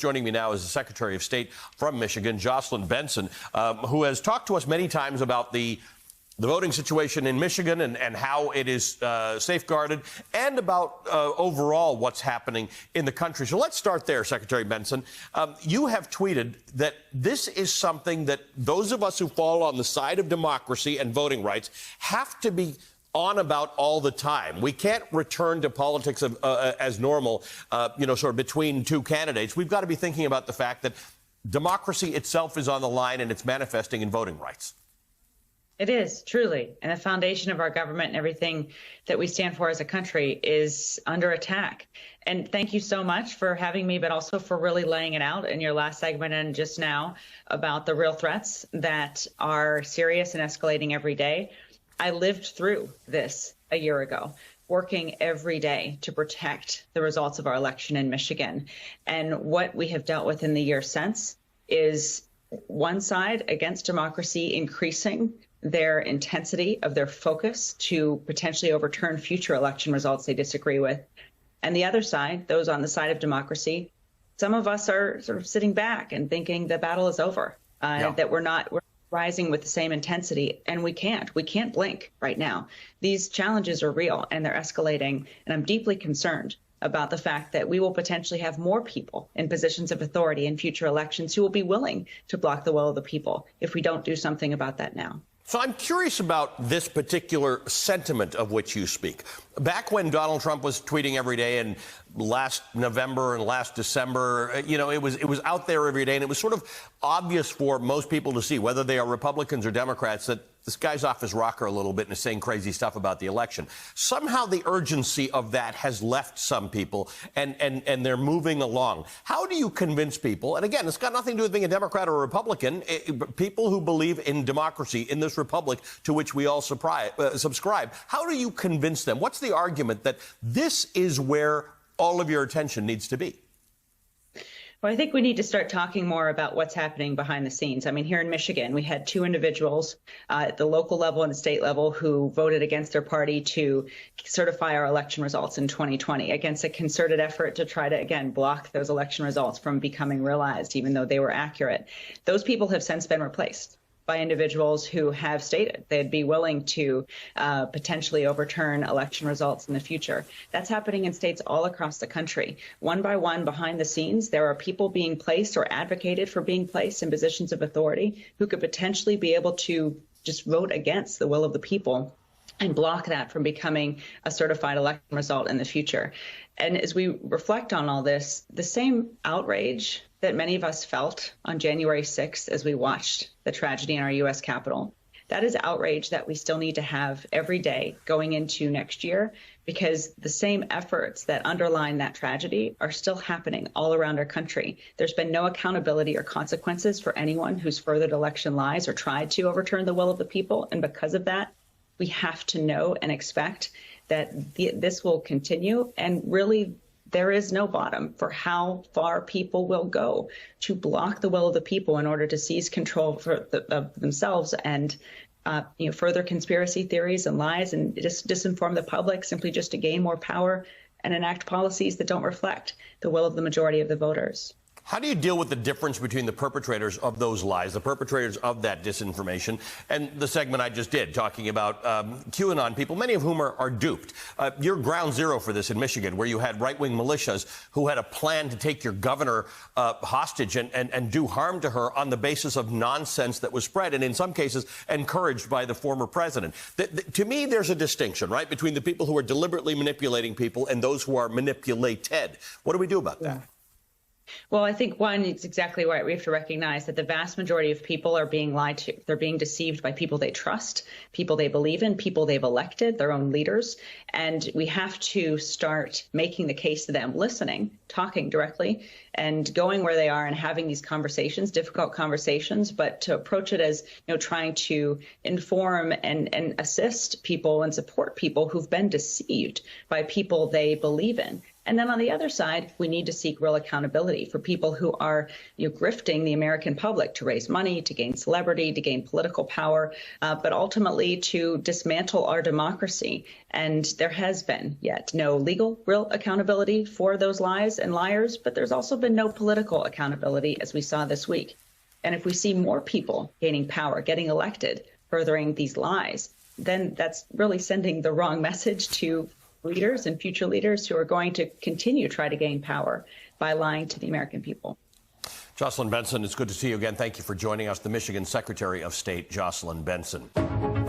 Joining me now is the Secretary of State from Michigan, Jocelyn Benson, who has talked to us many times about the voting situation in Michigan and how it is safeguarded, and about overall what's happening in the country. So let's start there, Secretary Benson. You have tweeted that this is something that those of us who fall on the side of democracy and voting rights have to be on about all the time. We can't return to politics as normal, sort of between two candidates. We've got to be thinking about the fact that democracy itself is on the line and it's manifesting in voting rights. It is, truly. And the foundation of our government and everything that we stand for as a country is under attack. And thank you so much for having me, but also for really laying it out in your last segment and just now about the real threats that are serious and escalating every day. I lived through this a year ago, working every day to protect the results of our election in Michigan. And what we have dealt with in the year since is one side against democracy increasing their intensity of their focus to potentially overturn future election results they disagree with. And the other side, those on the side of democracy, some of us are sort of sitting back and thinking the battle is over, that we're rising with the same intensity, and we can't blink right now. These challenges are real and they're escalating, and I'm deeply concerned about the fact that we will potentially have more people in positions of authority in future elections who will be willing to block the will of the people if we don't do something about that now. So I'm curious about this particular sentiment of which you speak. Back when Donald Trump was tweeting every day, and last November and last December, it was out there every day, and it was sort of obvious for most people to see, whether they are Republicans or Democrats, that this guy's off his rocker a little bit and is saying crazy stuff about the election. Somehow the urgency of that has left some people, and they're moving along. How do you convince people, and again, it's got nothing to do with being a Democrat or a Republican, people who believe in democracy, in this republic to which we all subscribe, how do you convince them? What's the argument that this is where all of your attention needs to be? Well, I think we need to start talking more about what's happening behind the scenes. I mean, here in Michigan, we had two individuals at the local level and the state level who voted against their party to certify our election results in 2020 against a concerted effort to try to, again, block those election results from becoming realized, even though they were accurate. Those people have since been replaced by individuals who have stated they'd be willing to potentially overturn election results in the future. That's happening in states all across the country. One by one, behind the scenes, there are people being placed or advocated for being placed in positions of authority who could potentially be able to just vote against the will of the people and block that from becoming a certified election result in the future. And as we reflect on all this, the same outrage that many of us felt on January 6th as we watched the tragedy in our U.S. Capitol, that is outrage that we still need to have every day going into next year, because the same efforts that underline that tragedy are still happening all around our country. There's been no accountability or consequences for anyone who's furthered election lies or tried to overturn the will of the people. And because of that, we have to know and expect that this will continue, and really there is no bottom for how far people will go to block the will of the people in order to seize control of themselves and further conspiracy theories and lies and disinform the public simply just to gain more power and enact policies that don't reflect the will of the majority of the voters. How do you deal with the difference between the perpetrators of those lies, the perpetrators of that disinformation, and the segment I just did, talking about QAnon people, many of whom are duped? You're ground zero for this in Michigan, where you had right-wing militias who had a plan to take your governor hostage and do harm to her on the basis of nonsense that was spread, and in some cases encouraged by the former president. To me, there's a distinction, right, between the people who are deliberately manipulating people and those who are manipulated. What do we do about that? Well, I think, one, it's exactly right. We have to recognize that the vast majority of people are being lied to. They're being deceived by people they trust, people they believe in, people they've elected, their own leaders. And we have to start making the case to them, listening, talking directly, and going where they are and having these conversations, difficult conversations, but to approach it as, trying to inform and assist people and support people who've been deceived by people they believe in. And then on the other side, we need to seek real accountability for people who are grifting the American public to raise money, to gain celebrity, to gain political power, but ultimately to dismantle our democracy. And there has been yet no legal, real accountability for those lies and liars, but there's also been no political accountability, as we saw this week. And if we see more people gaining power, getting elected, furthering these lies, then that's really sending the wrong message to leaders and future leaders who are going to continue to try to gain power by lying to the American people. Jocelyn Benson, it's good to see you again. Thank you for joining us. The Michigan Secretary of State, Jocelyn Benson.